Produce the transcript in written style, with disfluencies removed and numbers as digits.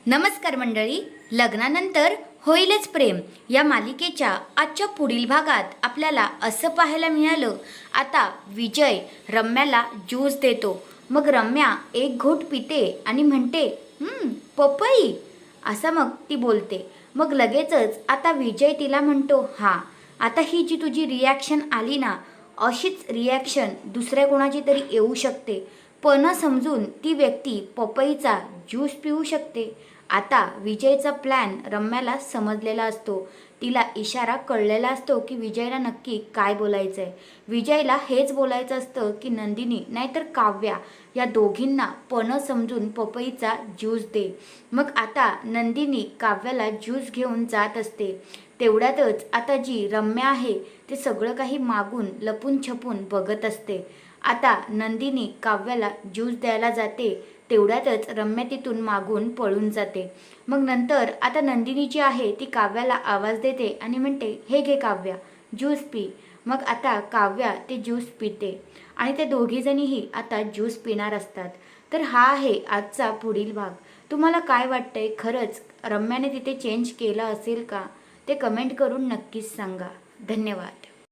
नमस्कार मंडळी. लग्नानंतर होईलच प्रेम या मालिकेच्या आजच्या पुढील भागात आपल्याला असं पाहायला मिळालं. आता विजय रम्याला ज्यूस देतो. मग रम्या एक घोट पिते आणि म्हणते पपई असं मग ती बोलते. मग लगेचच आता विजय तिला म्हणतो, हां आता ही जी तुझी रिॲक्शन आली ना, अशीच रिॲक्शन दुसऱ्या कोणाची तरी येऊ शकते. पण समजून ती व्यक्ती पपईचा ज्यूस पिऊ शकते. आता विजयचा प्लॅन रम्याला समजलेला असतो. तिला इशारा कळलेला असतो की विजयला नक्की काय बोलायचं आहे. विजयला हेच बोलायचं असतं की नंदिनी नाहीतर काव्या या दोघींना पण समजून पपईचा ज्यूस दे. मग आता नंदिनी काव्याला ज्यूस घेऊन जात असते. तेवढ्यातच आता जी रम्या आहे ते सगळं काही मागून लपून छपून बघत असते. आता नंदिनी काव्याला ज्यूस द्यायला जाते. तेवढ्यातच रम्या तिथून मागून पळून जाते. मग नंतर आता नंदिनी जी आहे ती काव्याला आवाज देते आणि म्हणते, हे घे काव्या, ज्यूस पी. मग आता काव्या ते ज्यूस पिते आणि ते दोघीजणीही आता ज्यूस पिणार असतात. तर हा आहे आजचा पुढील भाग. तुम्हाला काय वाटतंय, खरंच रम्याने तिथे चेंज केलं असेल का? ते कमेंट करून नक्कीच सांगा. धन्यवाद.